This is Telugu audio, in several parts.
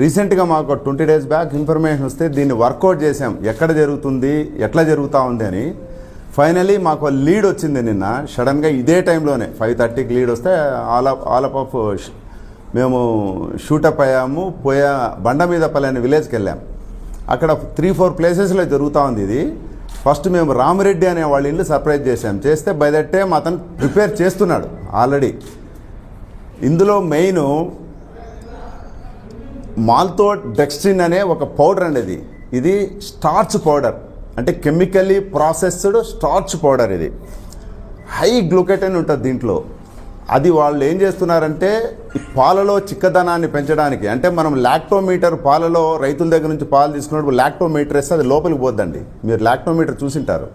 రీసెంట్గా మాకు 20 days బ్యాక్ ఇన్ఫర్మేషన్ వస్తే దీన్ని వర్కౌట్ చేసాం, ఎక్కడ జరుగుతుంది, ఎట్లా జరుగుతూ ఉంది అని. ఫైనలీ మాకు లీడ్ వచ్చింది నిన్న సడన్గా ఇదే టైంలోనే 5:30కి లీడ్ వస్తే ఆల్ ఆఫ్ మేము షూటప్ అయ్యాము. బండ మీద పల్లె అనే విలేజ్కి వెళ్ళాం. అక్కడ 3-4 ప్లేసెస్లో జరుగుతూ ఉంది ఇది. ఫస్ట్ మేము రామిరెడ్డి అనే వాళ్ళ ఇల్లు సర్ప్రైజ్ చేసాం. చేస్తే బై దట్ టైం అతను ప్రిపేర్ చేస్తున్నాడు ఆల్రెడీ. ఇందులో మెయిన్ మాల్తోడెక్స్ట్రిన్ అనే ఒక పౌడర్ అండి. ఇది స్టార్చ్ పౌడర్, అంటే కెమికల్లీ ప్రాసెస్డ్ స్టార్చ్ పౌడర్. ఇది హై గ్లూకెటైన్ ఉంటుంది దీంట్లో. అది వాళ్ళు ఏం చేస్తున్నారంటే ఈ పాలలో చిక్కదనాన్ని పెంచడానికి, అంటే మనం లాక్టోమీటర్ పాలలో రైతుల దగ్గర నుంచి పాలు తీసుకున్నప్పుడు లాక్టోమీటర్ వేస్తే అది లోపలికి పోద్దండి. మీరు లాక్టోమీటర్ చూసింటారు.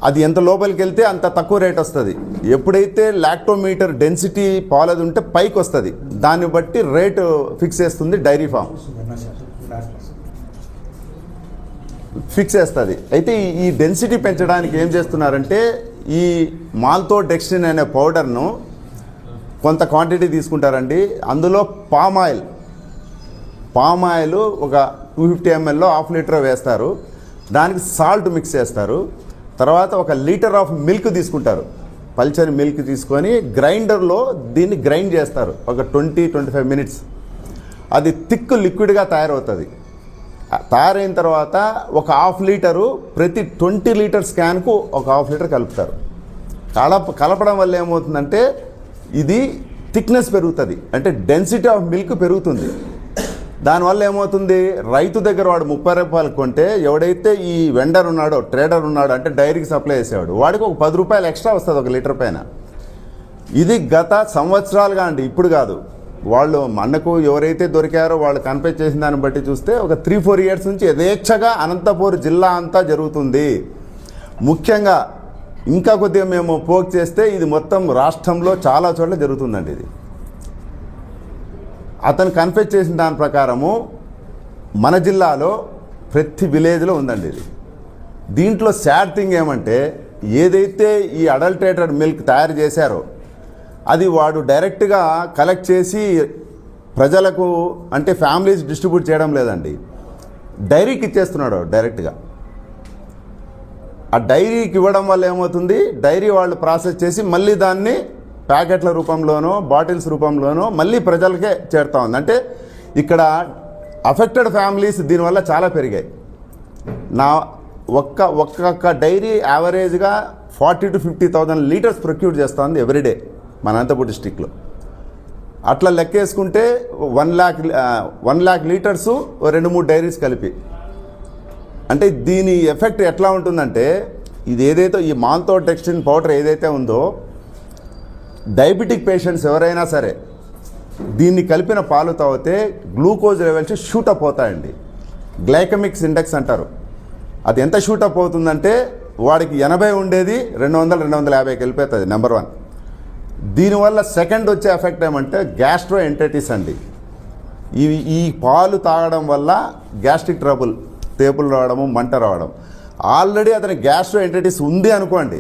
అది ఎంత లోపలికి వెళ్తే అంత తక్కువ రేట్ వస్తుంది. ఎప్పుడైతే లాక్టోమీటర్ డెన్సిటీ పాలది ఉంటే పైకి వస్తుంది, దాన్ని బట్టి రేటు ఫిక్స్ చేస్తుంది డైరీ ఫామ్, ఫిక్స్ చేస్తుంది. అయితే ఈ డెన్సిటీ పెంచడానికి ఏం చేస్తున్నారంటే ఈ మాల్తోడెక్స్ట్రిన్ అనే పౌడర్ను కొంత క్వాంటిటీ తీసుకుంటారండి. అందులో పామ్ ఆయిల్ ఒక 250 ml 1/2 లీటర్ వేస్తారు. దానికి సాల్ట్ మిక్స్ చేస్తారు. తర్వాత 1 లీటర్ ఆఫ్ మిల్క్ తీసుకుంటారు. పల్చని మిల్క్ తీసుకొని గ్రైండర్లో దీన్ని గ్రైండ్ చేస్తారు ఒక 20-25 minutes. అది థిక్ లిక్విడ్గా తయారవుతుంది. తయారైన తర్వాత ఒక 1/2 లీటరు ప్రతి 20 లీటర్స్ క్యాన్కు ఒక 1/2 లీటర్ కలుపుతారు. కలపడం వల్ల ఏమవుతుందంటే ఇది థిక్నెస్ పెరుగుతుంది, అంటే డెన్సిటీ ఆఫ్ మిల్క్ పెరుగుతుంది. దానివల్ల ఏమవుతుంది, రైతు దగ్గర వాడు 30 రూపాయలు కొంటే ఎవడైతే ఈ వెండర్ ఉన్నాడో, ట్రేడర్ ఉన్నాడో, అంటే డైరీకి సప్లై చేసేవాడు, వాడికి ఒక 10 రూపాయలు ఎక్స్ట్రా వస్తుంది 1 లీటర్ పైన. ఇది గత సంవత్సరాలుగా అండి, ఇప్పుడు కాదు. వాళ్ళు మనకు ఎవరైతే దొరికారో వాళ్ళు కన్ఫెస్ చేసిన దాన్ని బట్టి చూస్తే ఒక 3-4 years నుంచి యథేచ్ఛగా అనంతపూర్ జిల్లా అంతా జరుగుతుంది. ముఖ్యంగా ఇంకా కొద్దిగా మేము పోక్ చేస్తే ఇది మొత్తం రాష్ట్రంలో చాలా చోట్ల జరుగుతుందండి. ఇది అతను కన్ఫెస్ చేసిన దాని ప్రకారము మన జిల్లాలో ప్రతి విలేజ్లో ఉందండి ఇది. దీంట్లో సాడ్ థింగ్ ఏమంటే ఏదైతే ఈ అడల్టరేటెడ్ మిల్క్ తయారు చేశారో అది వాడు డైరెక్ట్గా కలెక్ట్ చేసి ప్రజలకు, అంటే ఫ్యామిలీస్ డిస్ట్రిబ్యూట్ చేయడం లేదండి, డైరీకి ఇచ్చేస్తున్నాడు డైరెక్ట్గా. ఆ డైరీకి ఇవ్వడం వల్ల ఏమవుతుంది, డైరీ వాళ్ళు ప్రాసెస్ చేసి మళ్ళీ దాన్ని ప్యాకెట్ల రూపంలోనో బాటిల్స్ రూపంలోనో మళ్ళీ ప్రజలకే చేరుతూ ఉంది. అంటే ఇక్కడ అఫెక్టెడ్ ఫ్యామిలీస్ దీనివల్ల చాలా పెరిగాయి. ఒక్కొక్క డైరీ యావరేజ్గా 40,000-50,000 లీటర్స్ ప్రొక్యూర్ చేస్తుంది ఎవ్రీడే మన అనంతపూర్ డిస్టిక్లో. అట్లా లెక్కేసుకుంటే 1 lakh లీటర్సు 2-3 డైరీస్ కలిపి. అంటే దీని ఎఫెక్ట్ ఎట్లా ఉంటుందంటే ఇది ఏదైతే ఈ మాల్తోడెక్స్ట్రిన్ పౌడర్ ఏదైతే ఉందో, డయాబెటిక్ పేషెంట్స్ ఎవరైనా సరే దీన్ని కలిపిన పాలు తాగితే గ్లూకోజ్ లెవెల్స్ షూటప్ అవుతాయండి. గ్లైకమిక్స్ ఇండెక్స్ అంటారు. అది ఎంత షూటప్ అవుతుందంటే వాడికి 80 ఉండేది 200-250కి వెళ్ళిపోతుంది. నెంబర్ 1. దీనివల్ల సెకండ్ వచ్చే ఎఫెక్ట్ ఏమంటే గ్యాస్ట్రో ఎంటైటిస్ అండి. ఈ పాలు తాగడం వల్ల గ్యాస్ట్రిక్ ట్రబుల్, తేపులు రావడము, మంట రావడం. ఆల్రెడీ అతని గ్యాస్ట్రో ఎంటైటిస్ ఉంది అనుకోండి,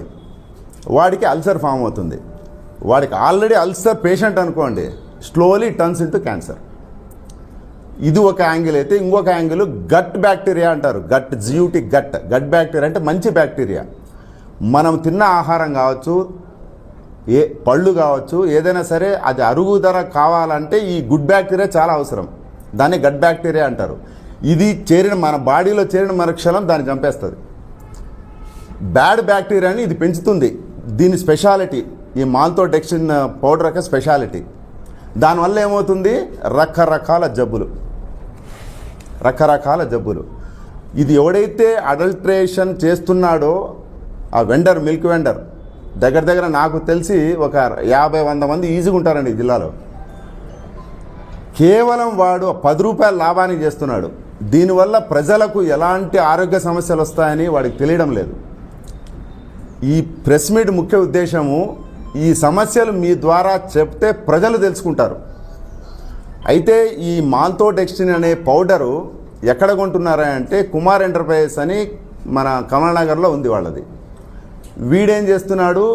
వాడికి అల్సర్ ఫామ్ అవుతుంది. వాడికి ఆల్రెడీ అల్సర్ పేషెంట్ అనుకోండి, స్లోలీ టర్న్స్ ఇంటూ క్యాన్సర్. ఇది ఒక యాంగిల్ అయితే, ఇంకొక యాంగిల్ గట్ బ్యాక్టీరియా అంటారు. గట్ బ్యాక్టీరియా అంటే మంచి బ్యాక్టీరియా. మనం తిన్న ఆహారం కావచ్చు, పళ్ళు కావచ్చు, ఏదైనా సరే అది అరుగుదల కావాలంటే ఈ గుడ్ బ్యాక్టీరియా చాలా అవసరం. దాన్ని గట్ బ్యాక్టీరియా అంటారు. ఇది మన బాడీలో చేరిన మరుక్షణం దాన్ని చంపేస్తుంది. బ్యాడ్ బ్యాక్టీరియాని ఇది పెంచుతుంది. దీని స్పెషాలిటీ ఈ మాల్తోడెక్స్ట్రిన్ పౌడర్ యొక్క స్పెషాలిటీ. దానివల్ల ఏమవుతుంది, రకరకాల జబ్బులు. ఇది ఎవడైతే అడల్ట్రేషన్ చేస్తున్నాడో ఆ మిల్క్ వెండర్ దగ్గర నాకు తెలిసి ఒక 50-100 మంది ఈజీగా ఉంటారండి ఈ జిల్లాలో. కేవలం వాడు 10 రూపాయల లాభానికి చేస్తున్నాడు. దీనివల్ల ప్రజలకు ఎలాంటి ఆరోగ్య సమస్యలు వస్తాయని వాడికి తెలియడం లేదు. ఈ ప్రెస్ మీట్ ముఖ్య ఉద్దేశము ఈ సమస్యలు మీ ద్వారా చెప్తే ప్రజలు తెలుసుకుంటారు. అయితే ఈ మాల్తోడెక్స్ట్రిన్ అనే పౌడరు ఎక్కడ కొంటున్నారా అంటే కుమార్ ఎంటర్ప్రైజెస్ అని మన కమలనగర్లో ఉంది వాళ్ళది. వీడేం చేస్తున్నాడు,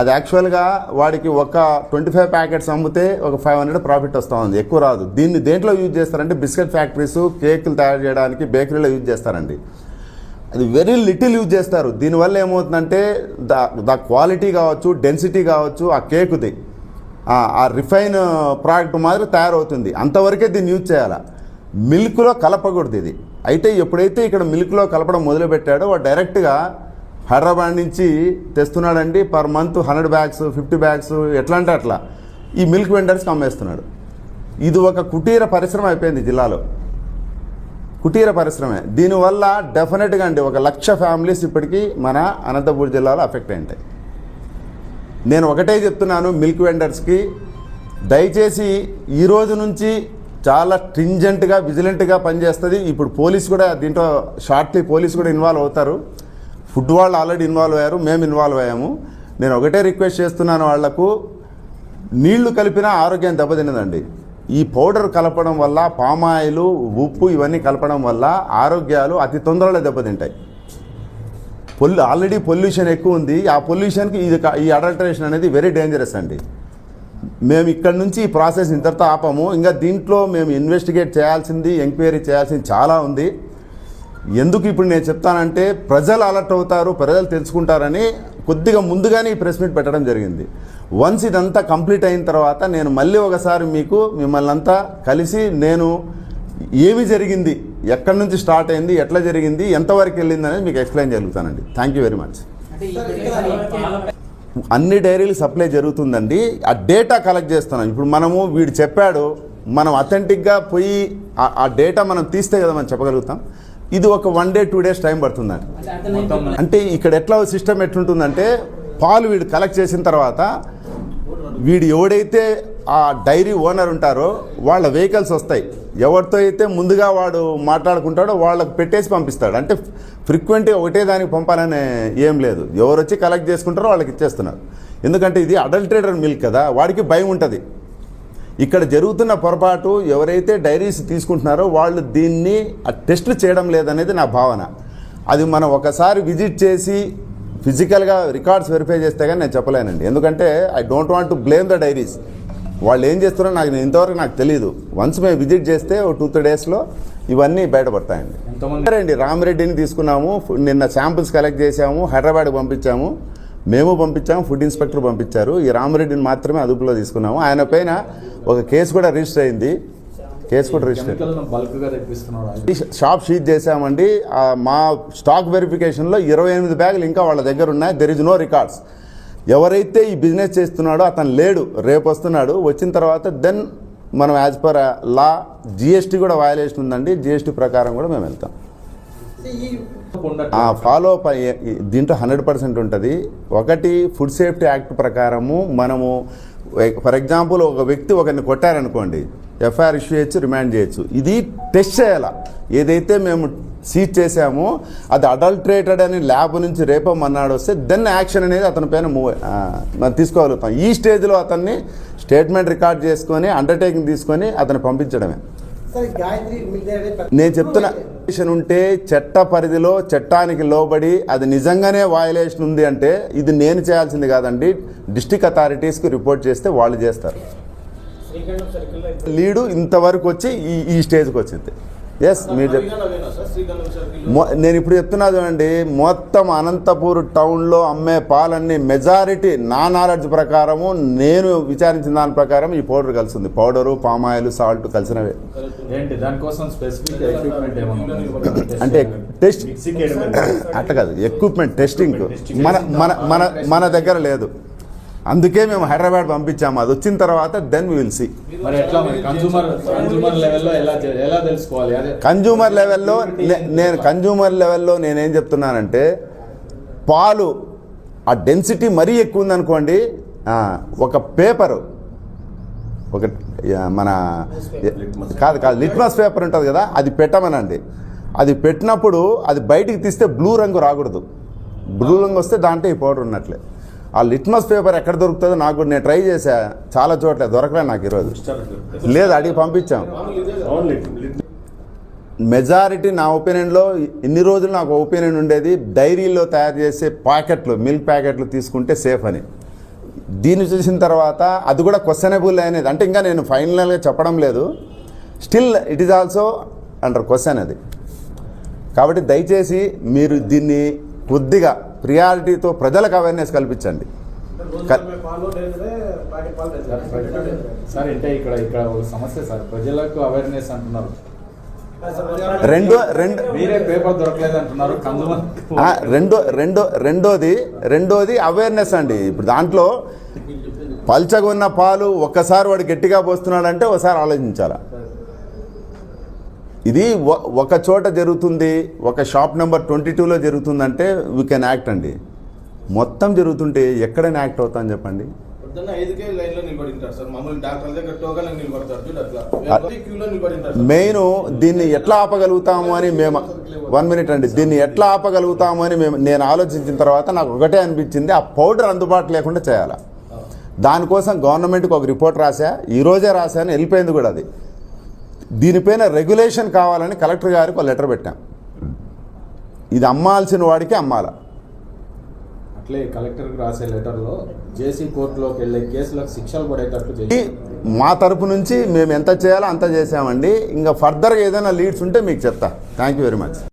అది యాక్చువల్గా వాడికి ఒక 25 ప్యాకెట్స్ అమ్మితే ఒక 500 ప్రాఫిట్ వస్తూ ఉంది, ఎక్కువ రాదు. దీన్ని దేంట్లో యూజ్ చేస్తారంటే బిస్కెట్ ఫ్యాక్టరీస్, కేకులు తయారు చేయడానికి బేకరీలో యూజ్ చేస్తారండి. అది వెరీ లిటిల్ యూజ్ చేస్తారు. దీనివల్ల ఏమవుతుందంటే ద క్వాలిటీ కావచ్చు, డెన్సిటీ కావచ్చు, ఆ కేకుది ఆ రిఫైన్ ప్రోడక్ట్ మాదిరి తయారవుతుంది. అంతవరకే దీన్ని యూజ్ చేయాలి, మిల్క్లో కలపకూడదు ఇది. అయితే ఎప్పుడైతే ఇక్కడ మిల్క్లో కలపడం మొదలుపెట్టాడో వాడు డైరెక్ట్గా హైదరాబాద్ నుంచి తెస్తున్నాడండి. పర్ మంత్ 100 బ్యాగ్స్, 50 బ్యాగ్స్, ఎట్లా అంటే అట్లా ఈ మిల్క్ వెండర్స్కి అమ్మేస్తున్నాడు. ఇది ఒక కుటీర పరిశ్రమ అయిపోయింది జిల్లాలో, కుటీర పరిశ్రమే. దీనివల్ల డెఫినెట్గా అండి 1,00,000 ఫ్యామిలీస్ ఇప్పటికీ మన అనంతపూర్ జిల్లాలో అఫెక్ట్ అయింటాయి. నేను ఒకటే చెప్తున్నాను మిల్క్ వెండర్స్కి, దయచేసి ఈ రోజు నుంచి చాలా స్ట్రింజెంట్గా, విజిలెంట్గా పనిచేస్తుంది. ఇప్పుడు పోలీస్ కూడా దీంట్లో షార్ట్లీ పోలీస్ కూడా ఇన్వాల్వ్ అవుతారు. ఫుడ్ వాళ్ళు ఆల్రెడీ ఇన్వాల్వ్ అయ్యారు, మేము ఇన్వాల్వ్ అయ్యాము. నేను ఒకటే రిక్వెస్ట్ చేస్తున్నాను వాళ్లకు, నీళ్లు కలిపినా ఆరోగ్యం దెబ్బతిన్నదండి. ఈ పౌడర్ కలపడం వల్ల, పామాయిలు, ఉప్పు ఇవన్నీ కలపడం వల్ల ఆరోగ్యాలు అతి తొందరలో దెబ్బతింటాయి. ఆల్రెడీ పొల్యూషన్ ఎక్కువ ఉంది. ఆ పొల్యూషన్కి ఈ అడల్టరేషన్ అనేది వెరీ డేంజరస్ అండి. మేము ఇక్కడ నుంచి ఈ ప్రాసెస్ ఇంతటితో ఆపము. ఇంకా దీంట్లో మేము ఇన్వెస్టిగేట్ చేయాల్సింది, ఎంక్వైరీ చేయాల్సింది చాలా ఉంది. ఎందుకు ఇప్పుడు నేను చెప్తానంటే ప్రజలు అలర్ట్ అవుతారు, ప్రజలు తెలుసుకుంటారని కొద్దిగా ముందుగానే ఈ ప్రెస్ మీట్ పెట్టడం జరిగింది. వన్స్ ఇదంతా కంప్లీట్ అయిన తర్వాత నేను మళ్ళీ ఒకసారి మిమ్మల్ని అంతా కలిసి నేను ఏమి జరిగింది, ఎక్కడి నుంచి స్టార్ట్ అయింది, ఎట్లా జరిగింది, ఎంతవరకు వెళ్ళింది అనేది మీకు ఎక్స్ప్లెయిన్ జరుగుతానండి. Thank you very much. అన్ని డైరీలు సప్లై జరుగుతుందండి. ఆ డేటా కలెక్ట్ చేస్తున్నాం. ఇప్పుడు మనము వీడు చెప్పాడు, మనం అథెంటిక్గా పోయి ఆ డేటా మనం తీస్తే కదా మనం చెప్పగలుగుతాం. ఇది ఒక 1 day 2 days టైం పడుతుందండి. అంటే ఇక్కడ ఎట్లా సిస్టమ్ ఎట్లుంటుందంటే పాలు వీడు కలెక్ట్ చేసిన తర్వాత వీడు ఎవడైతే ఆ డైరీ ఓనర్ ఉంటారో వాళ్ళ వెహికల్స్ వస్తాయి. ఎవరితో అయితే ముందుగా వాడు మాట్లాడుకుంటాడో వాళ్ళకు పెట్టేసి పంపిస్తాడు. అంటే ఫ్రీక్వెంట్గా ఒకటే దానికి పంపాలనే ఏం లేదు. ఎవరు వచ్చి కలెక్ట్ చేసుకుంటారో వాళ్ళకి ఇచ్చేస్తున్నారు. ఎందుకంటే ఇది అడల్టరేటెడ్ మిల్క్ కదా, వాడికి భయం ఉంటుంది. ఇక్కడ జరుగుతున్న పొరపాటు ఎవరైతే డైరీస్ తీసుకుంటున్నారో వాళ్ళు దీన్ని టెస్టులు చేయడం లేదనేది నా భావన. అది మనం ఒకసారి విజిట్ చేసి ఫిజికల్గా రికార్డ్స్ వెరిఫై చేస్తే కానీ నేను చెప్పలేనండి. ఎందుకంటే I don't want to blame the diaries. వాళ్ళు ఏం చేస్తున్నారో ఇంతవరకు నాకు తెలియదు. వన్స్ మేము విజిట్ చేస్తే 2-3 daysలో ఇవన్నీ బయటపడతాయండి. అండి రామిరెడ్డిని తీసుకున్నాము, నిన్న శాంపిల్స్ కలెక్ట్ చేసాము, హైదరాబాద్కి పంపించాము, మేము పంపించాము, ఫుడ్ ఇన్స్పెక్టర్ పంపించారు. ఈ రామిరెడ్డిని మాత్రమే అదుపులో తీసుకున్నాము. ఆయన పైన ఒక కేసు కూడా రిజిస్టర్ అయింది. షాప్ షీజ్ చేసామండి. మా స్టాక్ వెరిఫికేషన్లో 28 బ్యాగులు ఇంకా వాళ్ళ దగ్గర ఉన్నాయి. There is no records. ఎవరైతే ఈ బిజినెస్ చేస్తున్నాడో అతను లేడు, రేపు వస్తున్నాడు. వచ్చిన తర్వాత దెన్ మనం యాజ్ పర్ లా జిఎస్టీ కూడా వయలేషన్ ఉందండి. జిఎస్టీ ప్రకారం కూడా మేము వెళ్తాం. ఫాలో అప్ దీంట్లో 100% ఉంటుంది. ఒకటి ఫుడ్ సేఫ్టీ యాక్ట్ ప్రకారము మనము ఫర్ ఎగ్జాంపుల్ ఒక వ్యక్తి ఒకరిని కొట్టారనుకోండి, ఎఫ్ఐఆర్ ఇష్యూ చేయొచ్చు, రిమాండ్ చేయొచ్చు. ఇది టెస్ట్ చేయాలా. ఏదైతే మేము సీజ్ చేసామో అది అడల్టరేటెడ్ అని ల్యాబ్ నుంచి రేపమన్నాడు వస్తే దెన్ యాక్షన్ అనేది అతని పైన మనం తీసుకోగలుగుతాం. ఈ స్టేజ్లో అతన్ని స్టేట్మెంట్ రికార్డ్ చేసుకొని అండర్టేకింగ్ తీసుకొని అతను పంపించడమే. నేను చెప్తున్న ఉంటే చట్ట పరిధిలో చట్టానికి లోబడి అది నిజంగానే వయలేషన్ ఉంది అంటే ఇది నేను చేయాల్సింది కాదండి. డిస్ట్రిక్ట్ అథారిటీస్కి రిపోర్ట్ చేస్తే వాళ్ళు చేస్తారు. లీడు ఇంతవరకు వచ్చి ఈ స్టేజ్కి వచ్చింది. ఎస్ మీరు నేను ఇప్పుడు చెప్తున్నది అండి, మొత్తం అనంతపూర్ టౌన్లో అమ్మే పాలన్నీ మెజారిటీ నా నాలెడ్జ్ ప్రకారము, నేను విచారించిన దాని ప్రకారం ఈ పౌడర్ కలిసింది. పౌడరు, పామాయిల్, సాల్ట్ కలిసినవే. అంటే టెస్ట్ అట్లా కాదు, ఎక్విప్మెంట్ టెస్టింగ్ మన దగ్గర లేదు. అందుకే మేము హైదరాబాద్ పంపించాము. అది వచ్చిన తర్వాత then we will see. Consumer లెవెల్లో నేనేం చెప్తున్నానంటే పాలు ఆ డెన్సిటీ మరీ ఎక్కువ ఉందనుకోండి, ఒక పేపరు, ఒక మన కాదు లిట్మస్ పేపర్ ఉంటుంది కదా, అది పెట్టమనండి. అది పెట్టినప్పుడు అది బయటికి తీస్తే బ్లూ రంగు రాకూడదు. బ్లూ రంగు వస్తే దాంట్లో ఈ పౌడర్ ఉన్నట్లే. ఆ లిట్మస్ పేపర్ ఎక్కడ దొరుకుతుందో నాకు కూడా నేను ట్రై చేశా, చాలా చోట్ల దొరకలే నాకు ఈరోజు. లేదు, అడిగి పంపించాం. మెజారిటీ నా ఒపీనియన్లో ఇన్ని రోజులు నాకు ఒపీనియన్ ఉండేది డైరీలో తయారు చేసే ప్యాకెట్లు, మిల్క్ ప్యాకెట్లు తీసుకుంటే సేఫ్ అని. దీన్ని చూసిన తర్వాత అది కూడా క్వశ్చనబుల్ అనేది, అంటే ఇంకా నేను ఫైనల్గా చెప్పడం లేదు, still it is also under question అది. కాబట్టి దయచేసి మీరు దీన్ని కొద్దిగా ప్రియారిటీతో ప్రజలకు అవేర్నెస్ కల్పించండి. సార్ అంటే ఇక్కడ ఒక సమస్య సార్, ప్రజలకు అవేర్నెస్ అంటున్నారు, మీరే పేపర్ దొరకలేదు అంటున్నారు. రెండోది అవేర్నెస్ అండి. ఇప్పుడు దాంట్లో పల్చగా ఉన్న పాలు ఒక్కసారి వాడు గట్టిగా పోస్తున్నాడంటే ఒకసారి ఆలోచించాలా. ఇది ఒక చోట జరుగుతుంది, ఒక షాప్ నెంబర్ 22లో జరుగుతుందంటే వీ కెన్ యాక్ట్ అండి. మొత్తం జరుగుతుంటే ఎక్కడైనా యాక్ట్ అవుతాను చెప్పండి. మెయిన్ దీన్ని ఎట్లా ఆపగలుగుతాము అని మేము 1 మినిట్ అండి, దీన్ని ఎట్లా ఆపగలుగుతాము అని నేను ఆలోచించిన తర్వాత నాకు ఒకటే అనిపించింది, ఆ పౌడర్ అందుబాటు లేకుండా చేయాలి. దానికోసం గవర్నమెంట్కి ఒక రిపోర్ట్ రాశా, ఈరోజే రాశాను, వెళ్ళిపోయింది కూడా అది. దీనిపైన రెగ్యులేషన్ కావాలని కలెక్టర్ గారికి ఒక లెటర్ పెట్టాం. ఇది అమ్మాల్సిన వాడికి అమ్మాలా. అట్లే కలెక్టర్కి రాసే లెటర్లో జేసీ కోర్టులోకి వెళ్ళే కేసులకు శిక్షలు పడేటట్టు చేసి మా తరపు నుంచి మేము ఎంత చేయాలో అంత చేసామండి. ఇంకా ఫర్దర్గా ఏదైనా లీడ్స్ ఉంటే మీకు చెప్తా. Thank you very much.